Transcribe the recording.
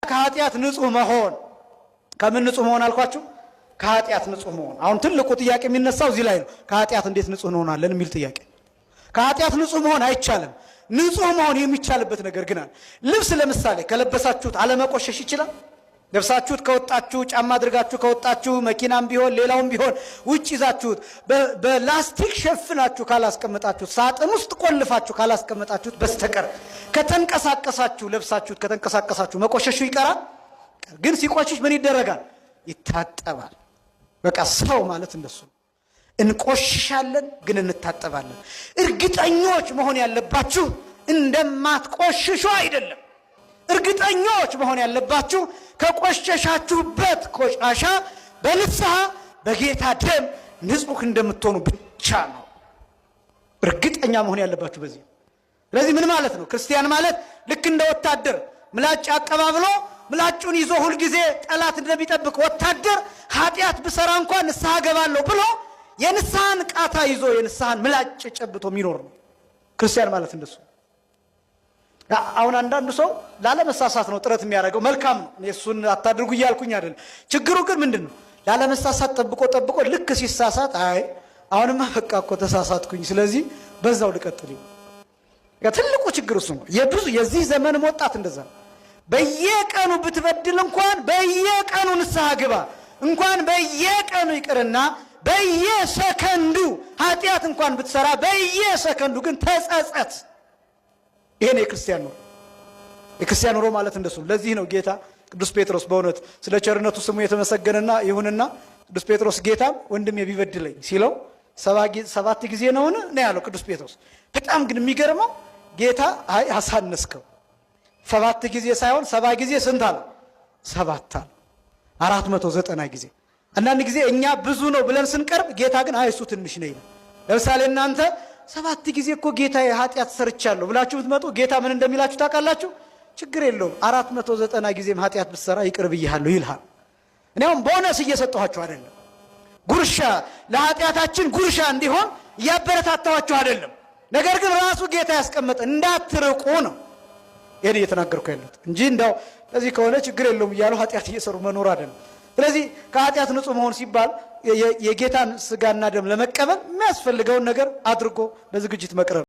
ከኃጢአት ንጹህ መሆን ከምን ንጹህ መሆን አልኳችሁ? ከኃጢአት ንጹህ መሆን። አሁን ትልቁ ጥያቄ የሚነሳው እዚህ ላይ ነው። ከኃጢአት እንዴት ንጹህ እንሆናለን የሚል ጥያቄ። ከኃጢአት ንጹህ መሆን አይቻልም። ንጹህ መሆን የሚቻልበት ነገር ግን አለ። ልብስ ለምሳሌ ከለበሳችሁት አለመቆሸሽ ይችላል? ለብሳችሁት ከወጣችሁ፣ ጫማ አድርጋችሁ ከወጣችሁ፣ መኪናም ቢሆን ሌላውም ቢሆን ውጭ ይዛችሁት በላስቲክ ሸፍናችሁ ካላስቀመጣችሁት፣ ሳጥን ውስጥ ቆልፋችሁ ካላስቀመጣችሁት በስተቀር ከተንቀሳቀሳችሁ፣ ለብሳችሁት ከተንቀሳቀሳችሁ መቆሸሹ ይቀራል። ግን ሲቆሽሽ ምን ይደረጋል? ይታጠባል። በቃ ሰው ማለት እንደሱ እንቆሽሻለን፣ ግን እንታጠባለን። እርግጠኞች መሆን ያለባችሁ እንደማትቆሽሹ አይደለም። እርግጠኞች መሆን ያለባችሁ ከቆሸሻችሁበት ቆሻሻ በንስሐ በጌታ ደም ንጹህ እንደምትሆኑ ብቻ ነው እርግጠኛ መሆን ያለባችሁ በዚህ። ስለዚህ ምን ማለት ነው? ክርስቲያን ማለት ልክ እንደ ወታደር ምላጭ አቀባብሎ ምላጩን ይዞ ሁል ጊዜ ጠላት እንደሚጠብቅ ወታደር ኃጢአት ብሰራ እንኳን ንስሐ ገባለሁ ብሎ የንስሐን ቃታ ይዞ የንስሐን ምላጭ ጨብጦ የሚኖር ነው ክርስቲያን ማለት እንደሱ። አሁን አንዳንዱ ሰው ላለመሳሳት ነው ጥረት የሚያደርገው። መልካም ነው፣ እሱን አታድርጉ እያልኩኝ አይደለም። ችግሩ ግን ምንድነው? ላለመሳሳት ጠብቆ ልክ ሲሳሳት አይ አሁንማ በቃ እኮ ተሳሳትኩኝ፣ ስለዚህ በዛው ልቀጥል። ትልቁ ችግር እሱ ነው። የዚህ ዘመን ወጣት እንደዛ ነው። በየቀኑ ብትበድል እንኳን በየቀኑ ንስሐ ግባ፣ እንኳን በየቀኑ ይቅርና በየሰከንዱ ኃጢአት እንኳን ብትሰራ በየሰከንዱ ግን ተጸጸት። ይሄ ነው የክርስቲያን ኑሮ። የክርስቲያን ኑሮ ማለት እንደሱ። ለዚህ ነው ጌታ ቅዱስ ጴጥሮስ በእውነት ስለ ቸርነቱ ስሙ የተመሰገነና ይሁንና ቅዱስ ጴጥሮስ ጌታም ወንድሜ ቢበድለኝ ሲለው 7 ጊዜ ነውን ነው ያለው ቅዱስ ጴጥሮስ። በጣም ግን የሚገርመው ጌታ አይ አሳነስከው፣ 7 ጊዜ ሳይሆን 7 ጊዜ ስንት አለ? 7 አለ። 490 ጊዜ። አንዳንድ ጊዜ እኛ ብዙ ነው ብለን ስንቀርብ ጌታ ግን አይ እሱ ትንሽ ነው ይላል። ለምሳሌ እናንተ 7 ጊዜ እኮ ጌታ ኃጢአት ሰርቻለሁ ብላችሁ ብትመጡ ጌታ ምን እንደሚላችሁ ታውቃላችሁ? ችግር የለውም 490 ጊዜም ኃጢአት ብትሰራ ይቅር ብዬሃለሁ ይልሃል። እኔ አሁን ቦነስ እየሰጠኋችሁ አይደለም፣ ጉርሻ ለኃጢአታችን ጉርሻ እንዲሆን እያበረታታኋችሁ አይደለም። ነገር ግን ራሱ ጌታ ያስቀመጠ እንዳትርቁ ነው ይሄን እየተናገርኩ ያለሁት እንጂ እንዳው ለዚህ ከሆነ ችግር የለውም እያሉ ኃጢአት እየሰሩ መኖር አይደለም። ስለዚህ ከኃጢአት ንጹህ መሆን ሲባል የጌታን ስጋና ደም ለመቀበል የሚያስፈልገውን ነገር አድርጎ በዝግጅት መቅረብ